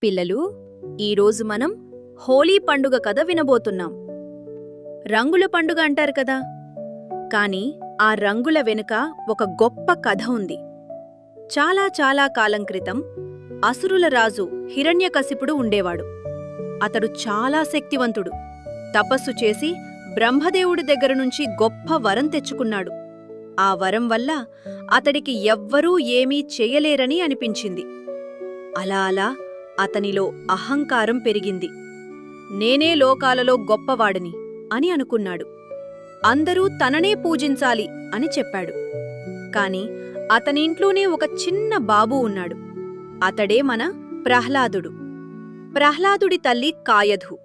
పిల్లలు, ఈరోజు మనం హోలీ పండుగ కథ వినబోతున్నాం. రంగుల పండుగ అంటారు కదా, కాని ఆ రంగుల వెనుక ఒక గొప్ప కథ ఉంది. చాలా చాలా కాలం క్రితం అసురుల రాజు హిరణ్యకశిపుడు ఉండేవాడు. అతడు చాలా శక్తివంతుడు. తపస్సు చేసి బ్రహ్మదేవుడి దగ్గరనుంచి గొప్ప వరం తెచ్చుకున్నాడు. ఆ వరం వల్ల అతడికి ఎవ్వరూ ఏమీ చెయ్యలేరని అనిపించింది. అలా అలా అతనిలో అహంకారం పెరిగింది. నేనే లోకాలలో గొప్పవాడిని అని అనుకున్నాడు. అందరూ తననే పూజించాలి అని చెప్పాడు. కాని అతనింట్లోనే ఒక చిన్న బాబు ఉన్నాడు. అతడే మన ప్రహ్లాదుడు. ప్రహ్లాదుడి తల్లి కాయధు.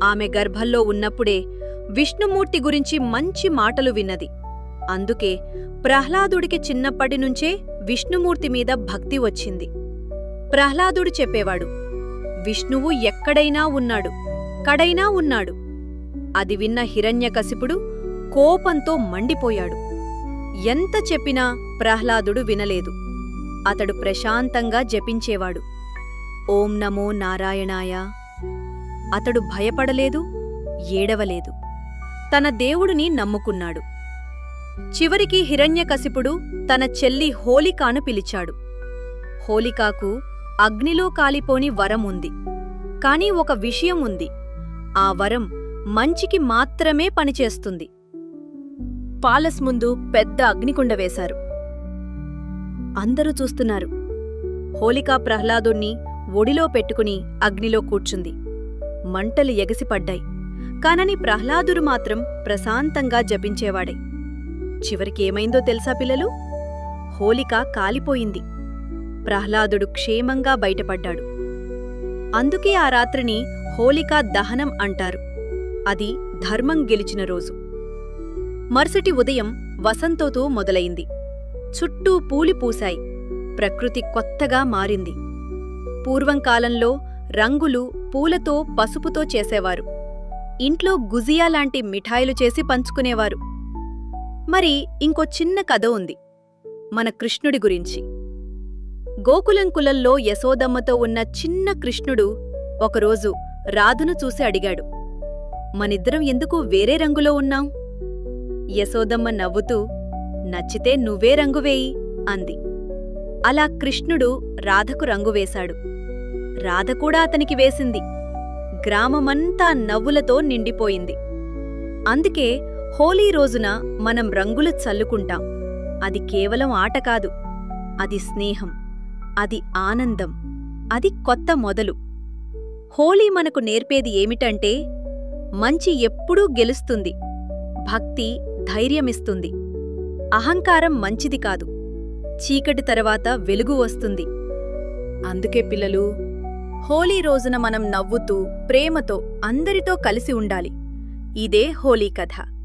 ఆమె గర్భంలో ఉన్నప్పుడే విష్ణుమూర్తి గురించి మంచి మాటలు విన్నది. అందుకే ప్రహ్లాదుడికి చిన్నప్పటినుంచే విష్ణుమూర్తి మీద భక్తి వచ్చింది. ప్రహ్లాదుడు చెప్పేవాడు, విష్ణువు ఎక్కడైనా ఉన్నాడు, కడైనా ఉన్నాడు. అది విన్న హిరణ్యకశిపుడు కోపంతో మండిపోయాడు. ఎంత చెప్పినా ప్రహ్లాదుడు వినలేదు. అతడు ప్రశాంతంగా జపించేవాడు. ఓం నమో నారాయణాయ. అతడు భయపడలేదు, ఏడవలేదు. తన దేవుడిని నమ్ముకున్నాడు. చివరికి హిరణ్యకశిపుడు తన చెల్లి హోలికాను పిలిచాడు. హోలికాకు అగ్నిలో కాలిపోని వరం ఉంది. కాని ఒక విషయం ఉంది. ఆ వరం మంచికి మాత్రమే పనిచేస్తుంది. పాలస్ ముందు పెద్ద అగ్నికుండ వేశారు. అందరూ చూస్తున్నారు. హోలికా ప్రహ్లాదుణ్ణి ఒడిలో పెట్టుకుని అగ్నిలో కూర్చుంది. మంటలు ఎగసిపడ్డాయి. కానని ప్రహ్లాదుడు మాత్రం ప్రశాంతంగా జపించేవాడే. చివరికి ఏమైందో తెలుసా పిల్లలు? హోలిక కాలిపోయింది. ప్రహ్లాదుడు క్షేమంగా బయటపడ్డాడు. అందుకే ఆ రాత్రిని హోలికా దహనం అంటారు. అది ధర్మం గెలిచిన రోజు. మరుసటి ఉదయం వసంతతో మొదలైంది. చుట్టూ పూలి పూశాయి. ప్రకృతి కొత్తగా మారింది. పూర్వం కాలంలో రంగులు పూలతో పసుపుతో చేసేవారు. ఇంట్లో గుజియా లాంటి మిఠాయిలు చేసి పంచుకునేవారు. మరి ఇంకో చిన్న కథ ఉంది మన కృష్ణుడి గురించి. గోకులం కులంలో యశోదమ్మతో ఉన్న చిన్న కృష్ణుడు ఒకరోజు రాధను చూసి అడిగాడు, మనిద్దరం ఎందుకు వేరే రంగులో ఉన్నాం? యశోదమ్మ నవ్వుతూ, నచ్చితే నువ్వే రంగు వేయి అంది. అలా కృష్ణుడు రాధకు రంగు వేశాడు. రాధ కూడా అతనికి వేసింది. గ్రామమంతా నవ్వులతో నిండిపోయింది. అందుకే హోలీ రోజున మనం రంగులు చల్లుకుంటాం. అది కేవలం ఆట కాదు, అది స్నేహం, అది ఆనందం, అది కొత్త మొదలు. హోలీ మనకు నేర్పేది ఏమిటంటే, మంచి ఎప్పుడూ గెలుస్తుంది, భక్తి ధైర్యమిస్తుంది, అహంకారం మంచిది కాదు, చీకటి తర్వాత వెలుగు వస్తుంది. అందుకే పిల్లలు, హోలీ రోజున మనం నవ్వుతూ ప్రేమతో అందరితో కలిసి ఉండాలి. ఇదే హోలీ కథ.